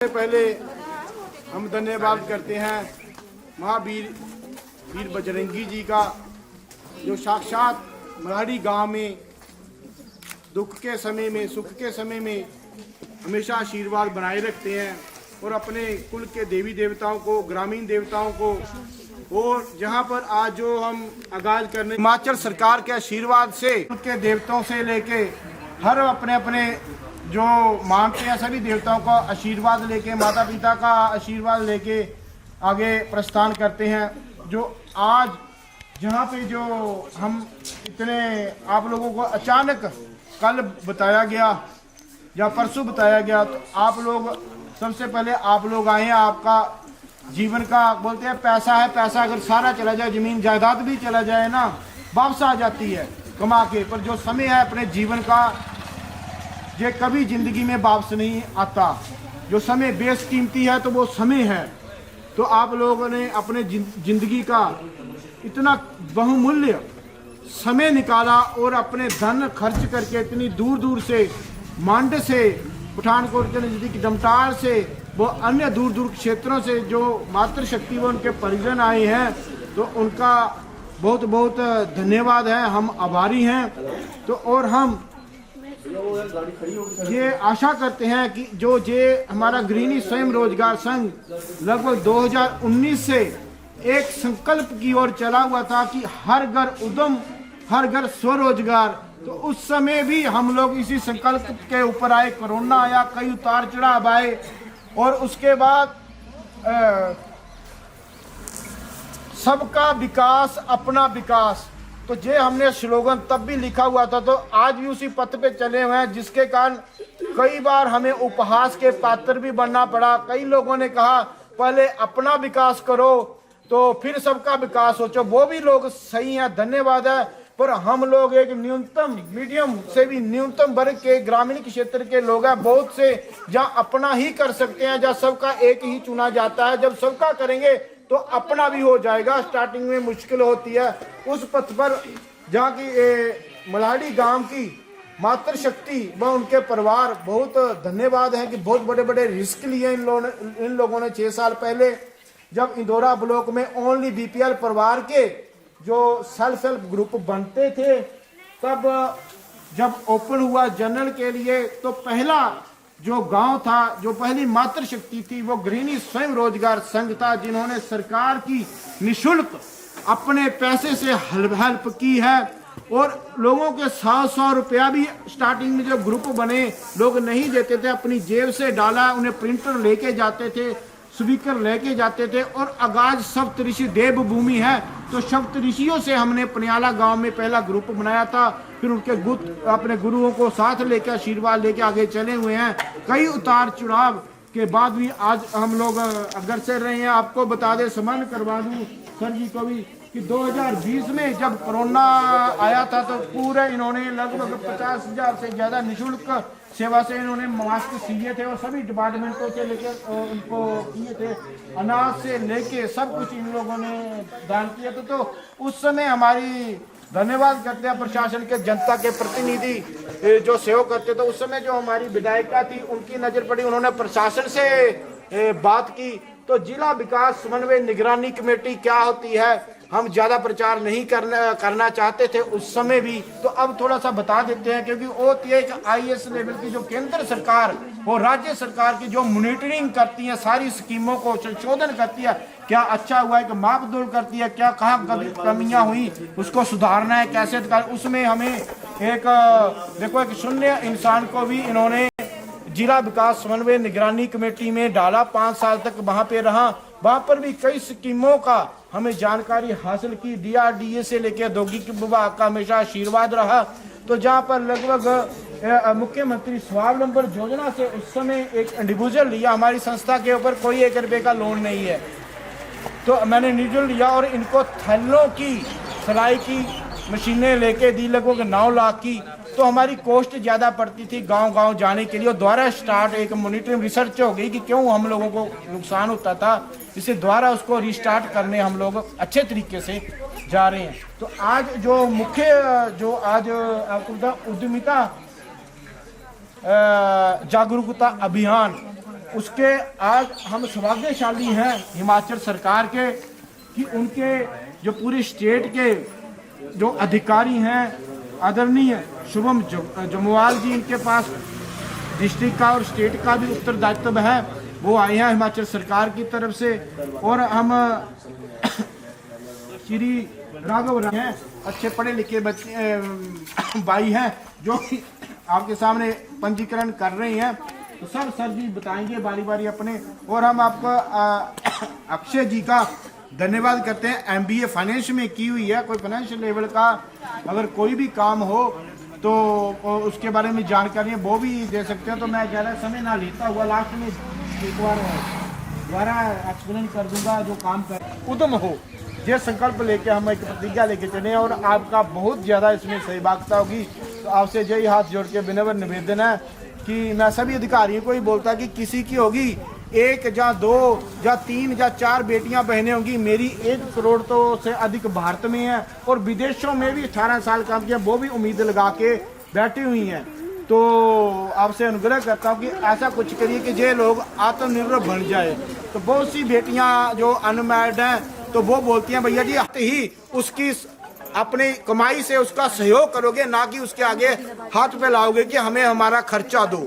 पहले हम धन्यवाद करते हैं महावीर वीर बजरंगी जी का, जो साक्षात मराड़ी गांव में दुख के समय में, सुख के समय में हमेशा आशीर्वाद बनाए रखते हैं और अपने कुल के देवी देवताओं को, ग्रामीण देवताओं को, और जहां पर आज जो हम आगाज करने हिमाचल सरकार के आशीर्वाद से उनके देवताओं से लेके हर अपने अपने जो मानते हैं सभी देवताओं का आशीर्वाद लेके, माता पिता का आशीर्वाद लेके आगे प्रस्थान करते हैं। जो आज जहाँ पे जो हम इतने आप लोगों को अचानक कल बताया गया या परसों बताया गया, तो आप लोग सबसे पहले आप लोग आए हैं। आपका जीवन का बोलते हैं पैसा है, पैसा अगर सारा चला जाए, जमीन जायदाद भी चला जाए ना, वापस आ जाती है कमा के, पर जो समय है अपने जीवन का ये कभी जिंदगी में वापस नहीं आता। जो समय बेशकीमती है तो वो समय है। तो आप लोगों ने अपने जिंदगी का इतना बहुमूल्य समय निकाला और अपने धन खर्च करके इतनी दूर दूर से, मांड से, पठानकोट के नजदीक डमटाल से, वो अन्य दूर दूर क्षेत्रों से जो मातृशक्ति व उनके परिजन आए हैं, तो उनका बहुत बहुत धन्यवाद है। हम आभारी हैं। तो और हम ये आशा करते हैं कि जो ये हमारा गृहिणी स्वयं रोजगार संघ लगभग 2019 से एक संकल्प की ओर चला हुआ था कि हर घर उद्यम, हर घर स्वरोजगार, तो उस समय भी हम लोग इसी संकल्प के ऊपर आए। कोरोना आया, कई उतार चढ़ाव आए, और उसके बाद सबका विकास अपना विकास, तो ये हमने स्लोगन तब भी लिखा हुआ था, तो आज भी उसी पथ पे चले हुए हैं, जिसके कारण कई बार हमें उपहास के पात्र भी बनना पड़ा। कई लोगों ने कहा पहले अपना विकास करो तो फिर सबका विकास सोचो, वो भी लोग सही हैं, धन्यवाद है। पर हम लोग एक न्यूनतम, मीडियम से भी न्यूनतम वर्ग के ग्रामीण क्षेत्र के लोग हैं, बहुत से जहाँ अपना ही कर सकते हैं, जहाँ सबका एक ही चुना जाता है। जब सबका करेंगे तो अपना भी हो जाएगा। स्टार्टिंग में मुश्किल होती है। उस पथ पर जहाँ की मलाड़ी गांव की मातृशक्ति व उनके परिवार, बहुत धन्यवाद है कि बहुत बड़े बड़े रिस्क लिए इन लोगों ने। 6 साल पहले जब इंदौरा ब्लॉक में ओनली बीपीएल परिवार के जो सेल्फ हेल्प ग्रुप बनते थे, तब जब ओपन हुआ जनरल के लिए, तो पहला जो गांव था, जो पहली मातृशक्ति थी, वो गृहिणी स्वयं रोजगार संघ था, जिन्होंने सरकार की निशुल्क अपने पैसे से हेल्प की है। और लोगों के 100-100 रुपया भी स्टार्टिंग में जो ग्रुप बने लोग नहीं देते थे, अपनी जेब से डाला। उन्हें प्रिंटर लेके जाते थे, स्पीकर लेके जाते थे। और आगाज सप्तऋषि देवभूमि है, तो सप्तऋषियों से हमने पनियाला गांव में पहला ग्रुप बनाया था। फिर उनके अपने गुरुओं को साथ लेकर आशीर्वाद लेके आगे चले हुए हैं। कई उतार चढ़ाव के बाद भी आज हम लोग अग्रसर रहे हैं। आपको बता दे, स्मरण करवा दूं सर जी को भी कि 2020 में जब कोरोना आया था, तो पूरे इन्होंने लगभग 50,000 से ज़्यादा निःशुल्क सेवा से इन्होंने मास्क सिए थे, और सभी डिपार्टमेंटों से लेकर उनको किए थे। अनाज से लेके सब कुछ इन लोगों ने दान किया था। तो उस समय हमारी धन्यवाद करते हैं प्रशासन के, जनता के प्रतिनिधि जो सेवा करते। तो उस समय जो हमारी विधायिका थी, उनकी नज़र पड़ी, उन्होंने प्रशासन से बात की। तो जिला विकास समन्वय निगरानी कमेटी क्या होती है, हम ज़्यादा प्रचार नहीं करना चाहते थे उस समय भी, तो अब थोड़ा सा बता देते हैं। क्योंकि वो होती है एक आईएएस लेवल की जो केंद्र सरकार और राज्य सरकार की जो मॉनिटरिंग करती है, सारी स्कीमों को संशोधन करती है, क्या अच्छा हुआ है कि मापदोड़ करती है, क्या कहाँ कमियाँ हुई उसको सुधारना है, कैसे। उसमें हमें एक देखो, एक शून्य इंसान को भी इन्होंने जिला विकास समन्वय निगरानी कमेटी में डाला। 5 साल तक वहाँ पे रहा। वहाँ पर भी कई स्कीमों का हमें जानकारी हासिल की। DRDA से लेकर औद्योगिक विभाग का हमेशा आशीर्वाद रहा। तो जहाँ पर लगभग मुख्यमंत्री स्वावलंबन योजना से उस समय एक इंडिविजुअल लिया, हमारी संस्था के ऊपर कोई 1 रुपये का लोन नहीं है, तो मैंने इंडिविजुअल लिया और इनको थैलों की सिलाई की मशीनें लेके दी, लगभग 9 लाख की। तो हमारी कॉस्ट ज़्यादा पड़ती थी गांव गांव जाने के लिए। और द्वारा स्टार्ट एक मॉनिटरिंग रिसर्च हो गई कि क्यों हम लोगों को नुकसान होता था, इसे द्वारा उसको रिस्टार्ट करने हम लोग अच्छे तरीके से जा रहे हैं। तो आज जो मुख्य जो आज आपको उद्यमिता जागरूकता अभियान उसके आज हम सौभाग्यशाली हैं हिमाचल सरकार के कि उनके जो पूरे स्टेट के जो अधिकारी हैं आदरणीय शुभम जमवाल जी, इनके पास डिस्ट्रिक्ट का और स्टेट का भी उत्तरदायित्व है, वो आए हैं हिमाचल सरकार की तरफ से। और हम श्री राघव हैं, अच्छे पढ़े लिखे बच्चे भाई हैं जो कि आपके सामने पंजीकरण कर रहे हैं। तो सर जी बताएंगे बारी बारी अपने। और हम आपका अक्षय जी का धन्यवाद करते हैं, MBA फाइनेंस में की हुई है। कोई फाइनेंशियल लेवल का अगर कोई भी काम हो तो उसके बारे में जानकारी वो भी दे सकते हैं। तो मैं ज़्यादा समय ना लेता हुआ लास्ट में एक बार दोबारा एक्सप्लेन कर दूंगा। जो काम कर उद्यम हो, ये संकल्प लेके हम एक प्रतिज्ञा लेके चले और आपका बहुत ज़्यादा इसमें सहभागिता होगी। तो आपसे यही हाथ जोड़ के विनम्र निवेदन है कि मैं सभी अधिकारियों को ही बोलता कि किसी की होगी 1 या 2 या 3 या 4 बेटियां बहनें होंगी, मेरी 1 करोड़ तो से अधिक भारत में है और विदेशों में भी 18 साल काम किया, वो भी उम्मीद लगा के बैठी हुई हैं। तो आपसे अनुग्रह करता हूँ कि ऐसा कुछ करिए कि ये लोग आत्मनिर्भर बन जाए। तो बहुत सी बेटियां जो अनमैरिड हैं तो वो बोलती हैं भैया जी ही उसकी अपनी कमाई से उसका सहयोग करोगे, ना कि उसके आगे हाथ पे लाओगे कि हमें हमारा खर्चा दो।